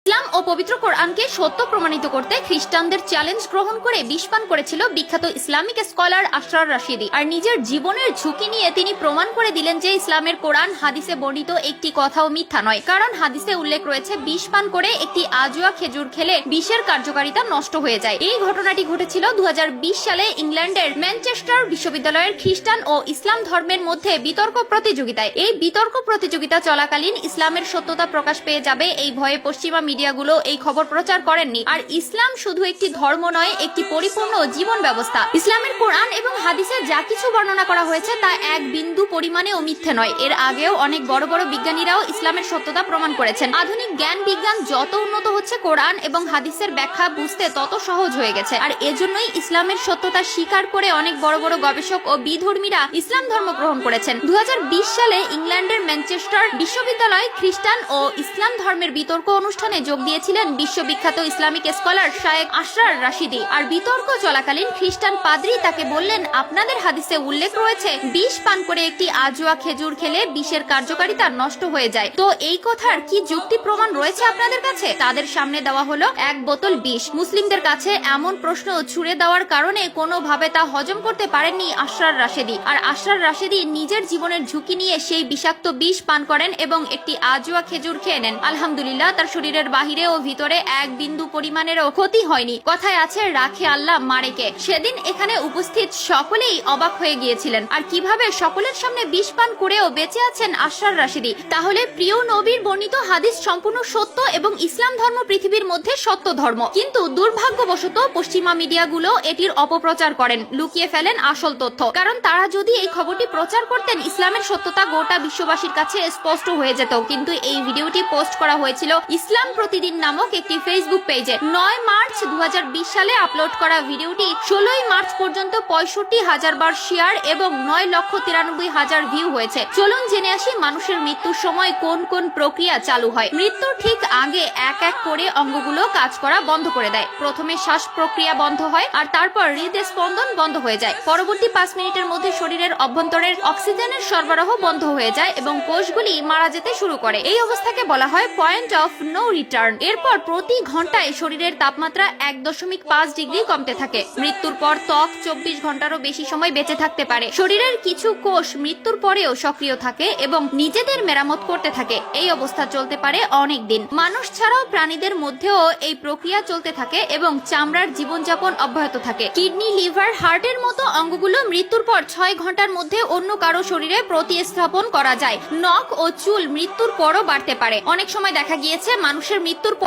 ইসলাম ও পবিত্র কোরআনকে সত্য প্রমাণিত করতে খ্রিস্টানদের চ্যালেঞ্জ গ্রহণ করে বিষপান করেছিল বিখ্যাত ইসলামিক স্কলার আশরার রাশিদি। আর নিজের জীবনের ঝুঁকি নিয়ে তিনি প্রমাণ করে দিলেন যে ইসলামের কোরআন হাদিসে বর্ণিত একটি কথাও মিথ্যা নয়, কারণ হাদিসে উল্লেখ রয়েছে বিষপান করে একটি আজুয়া খেজুর খেলে বিষের কার্যকারিতা নষ্ট হয়ে যায়। এই ঘটনাটি ঘটেছিল 2020 সালে ইংল্যান্ডের ম্যানচেস্টার বিশ্ববিদ্যালয়ের খ্রিস্টান ও ইসলাম ধর্মের মধ্যে বিতর্ক প্রতিযোগিতায়। এই বিতর্ক প্রতিযোগিতা চলাকালীন ইসলামের সত্যতা প্রকাশ পেয়ে যাবে এই ভয়ে পশ্চিমা মিডিয়াগুলো এই খবর প্রচার করেননি। আর ইসলাম শুধু একটি ধর্ম নয়, একটি পরিপূর্ণ জীবন ব্যবস্থা। ইসলামের কোরআন এবং হাদিসে যা কিছু বর্ণনা করা হয়েছে তা এক বিন্দু পরিমাণেও মিথ্যে নয়। এর আগেও অনেক বড় বড় বিজ্ঞানীরাও ইসলামের সত্যতা প্রমাণ করেছেন। আধুনিক জ্ঞান বিজ্ঞান যত উন্নত হচ্ছে, কোরআন এবং হাদিসের ব্যাখ্যা বুঝতে তত সহজ হয়ে গেছে। আর এজন্যই ইসলামের সত্যতা স্বীকার করে অনেক বড় বড় গবেষক ও বিধর্মীরা ইসলাম ধর্ম গ্রহণ করেছেন। 2020 সালে ইংল্যান্ডের ম্যানচেস্টার বিশ্ববিদ্যালয় খ্রিস্টান ও ইসলাম ধর্মের বিতর্ক অনুষ্ঠানে যোগ দিয়েছিলেন বিশ্ববিখ্যাত ইসলামিক স্কলার শায়েখ আশরার রাশিদি। আর বিতর্ক চলাকালীন খ্রিস্টান পাদ্রী তাকে বললেন, আপনাদের হাদিসে উল্লেখ রয়েছে বিষ পান করে একটি আজুয়া খেজুর খেলে বিষের কার্যকারিতা নষ্ট হয়ে যায়, তো এই কথার কি যুক্তি প্রমাণ রয়েছে আপনাদের কাছে? তাদের সামনে দেওয়া হলো এক বোতল বিষ। মুসলিমদের কাছে এমন প্রশ্ন ছুড়ে দেওয়ার কারণে কোনোভাবে তা হজম করতে পারেননি আশরার রাশিদি। আর আশরার রাশিদি নিজের জীবনের ঝুঁকি নিয়ে সেই বিষাক্ত বিষ পান করেন এবং একটি আজুয়া খেজুর খেয়ে নেন। আলহামদুলিল্লাহ, তার শরীরের বাহিরে ও ভিতরে এক বিন্দু পরিমাণেরও ক্ষতি হয়নি। কথায় আছে, রাখে আল্লাহ মারে কে। সেদিন এখানে উপস্থিত সকলেই অবাক হয়ে গিয়েছিলেন। আর কিভাবে সকলের সামনে বিষ পান করেও বেঁচে আছেন আশরার রাশিদি। তাহলে প্রিয় নবীর বর্ণিত হাদিস সম্পূর্ণ সত্য এবং ইসলাম ধর্ম পৃথিবীর মধ্যে সত্য ধর্ম, কিন্তু দুর্ভাগ্যবশত পশ্চিমা মিডিয়াগুলো এটির অপপ্রচার করেন, লুকিয়ে ফেলেন আসল তথ্য। কারণ তারা যদি এই খবরটি প্রচার করতেন, ইসলামের সত্যতা গোটা বিশ্ববাসীর কাছে স্পষ্ট হয়ে যেত। কিন্তু এই ভিডিওটি পোস্ট করা হয়েছিল ইসলাম প্রতিদিন নামক একটি ফেসবুক পেজে। 9 মার্চ 2020 সালে আপলোড করা ভিডিওটি 16 মার্চ পর্যন্ত 65,000 বার শেয়ার এবং 9,93,000 ভিউ হয়েছে। চলুন জেনে আসি মানুষের মৃত্যুর সময় কোন কোন প্রক্রিয়া চালু হয়। মৃত্যুর ঠিক আগে এক এক করে অঙ্গগুলো কাজ করা বন্ধ করে দেয়। প্রথমে শ্বাস প্রক্রিয়া বন্ধ হয়, আর তারপর হৃদস্পন্দন বন্ধ হয়ে যায়। পরবর্তী 5 মিনিটের মধ্যে শরীরের অভ্যন্তরের অক্সিজেনের সরবরাহ বন্ধ হয়ে যায় এবং কোষগুলি মারা যেতে শুরু করে। এই অবস্থাকে বলা হয় পয়েন্ট অফ নো রিটার্ন। এরপর প্রতি ঘন্টায় শরীরের তাপমাত্রা 1.5 ডিগ্রি কমতে থাকে। মৃত্যুর পর ত্বক 24 ঘন্টারও বেশি সময় বেঁচে থাকতে পারে। শরীরের কিছু কোষ মৃত্যুর পরেও সক্রিয় থাকে এবং নিজেদের মেরামত করতে থাকে। এই অবস্থা চলতে পারে অনেক দিন। মানুষ ছাড়াও প্রাণীদের মধ্যেও এই প্রক্রিয়া চলতে থাকে এবং চামড়ার জীবনযাপন অব্যাহত থাকে। কিডনি, লিভার, হার্টের মতো অঙ্গগুলো মৃত্যুর পর 6 ঘন্টার মধ্যে অন্য কারো শরীরে প্রতিস্থাপন করা যায়। নখ ও চুল মৃত্যুর পরও বাড়তে পারে। অনেক সময় দেখা গিয়েছে মানুষের মৃত্যুর পর